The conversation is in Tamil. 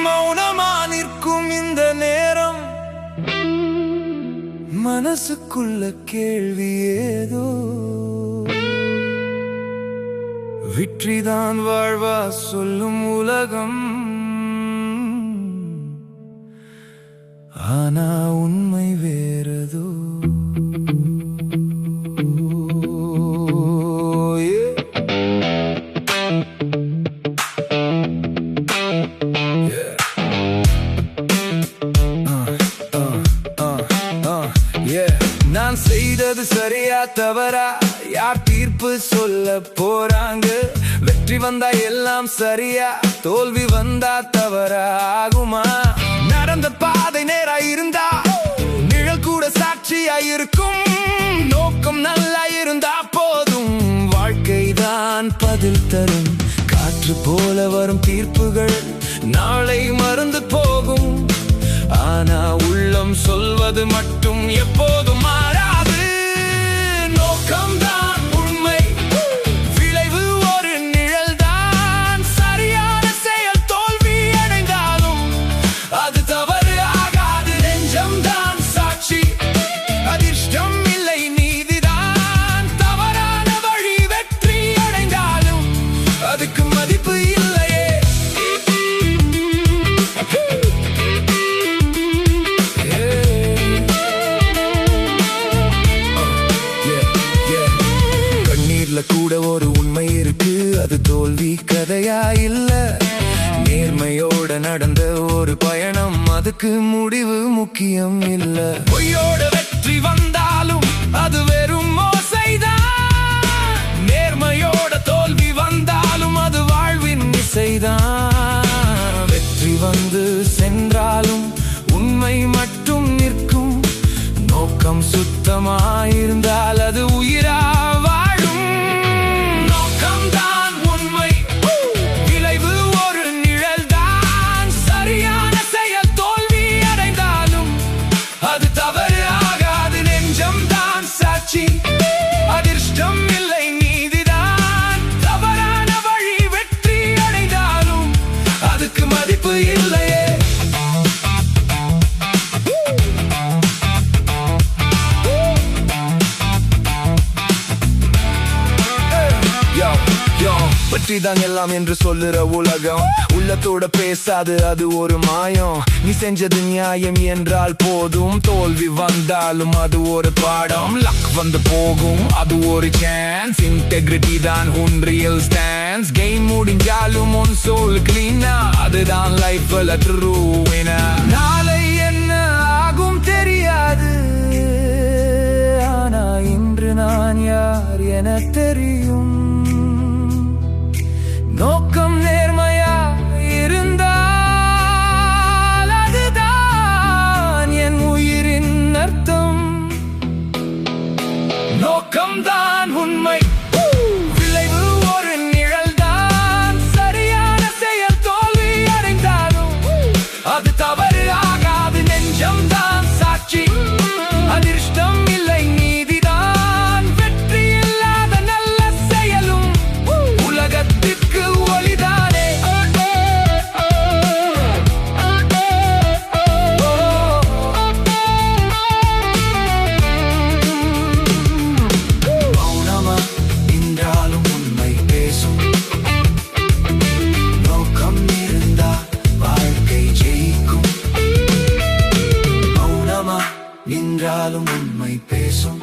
மௌனமா நிற்கும் இந்த நேரம், மனசுக்குள்ள கேள்வி ஏதோ. வெற்றிதான் வாழ்வா சொல்லும் உலகம், ஆனா உண்மை வேறதோ. நான் செய்தது சரியா தவறா, யார் தீர்ப்பு சொல்ல போறாங்க? வெற்றி வந்தா எல்லாம் சரியா, தோல்வி வந்தா தவறா ஆகுமா? நடந்த பாதை நேரா இருந்தா நிழல் கூட சாட்சியா இருக்கும். நோக்கம் நல்லா இருந்தா போதும், வாழ்க்கைதான் பதில் தரும். காற்று போல வரும் தீர்ப்புகள் நாளை மறந்து போகும், ஆனா உள்ளம் சொல்வது மட்டும் எப்போதும் மாறாது. நோக்கம்தான் உண்மை, விளைவு ஒரு நிழல்தான். சரியான செயல் தோல்வி அடைந்தாலும் அது தவறு ஆகாது. நெஞ்சம்தான் சாட்சி, அதிர்ஷ்டம் இல்லை நீதிதான். தவறான வழி வெற்றி அடைந்தாலும் அதுக்கு மதிப்பு இல்லையே. கூட ஒரு உண்மை இருக்கு, அது தோல்வி கதையா இல்ல. நேர்மையோட நடந்த ஒரு பயணம், அதுக்கு முடிவு முக்கியம் இல்ல. பொய்யோட வெற்றி வந்தாலும் அது வெறும் மோசைதான். நேர்மையோட தோல்வி வந்தாலும் அது வாழ்வின் இசைதான். வெற்றி வந்து சென்றாலும் உண்மை மட்டும் நிற்கும். நோக்கம் சுத்தமாயிருந்தால் அது உயிரா வாழும். அதிர்ஷ்டம் இல்லை நீதிதான். தவறான வழி வெற்றி அடைந்தாலும் அதுக்கு மதிப்பு இல்லையே. வெற்றிதான் எல்லாம் என்று சொல்லுற உலகம் உள்ளத்தோட பேசாது, அது ஒரு மாயம். நீ செஞ்சது நியாயம் என்றால் போதும், தோல்வி வந்தாலும் அது ஒரு பாடம். லக் வந்து போகும், அது ஒரு சான்ஸ். இன்டெகிரிட்டி தான் உன் ரியல் ஸ்டான்ஸ். கேம் முடிஞ்சாலும் உன் சோல் கிளீனா, அதுதான் லைஃப்ல ட்ரூ வினர். நாளை என்ன ஆகும் தெரியாது, ஆனா இன்று நான் யார் என தெரியும். நோக்கம் நேர்மையா இருந்தால் அதுதான் என் உயிரின் அர்த்தம். நோக்கம்தான் உண்மை, விளைவு ஒரு நிழல்தான். சரியான செயல் தோல்வி அடைந்தாலும் அது தவறு ஆகாது. நெஞ்சம்தான் சாட்சி, அதிர்ஷ்டம் இல்லை நீதிதான். வெற்றி இல்லாத நல்ல செயலும் உலகத்திற்கு ஒளிதானே. மௌனமா நின்றாலும் உண்மை பேசும். நோக்கம் இருந்தா வாழ்க்கை ஜெயிக்கும். மௌனமா நின்றாலும் உண்மை பேசும்.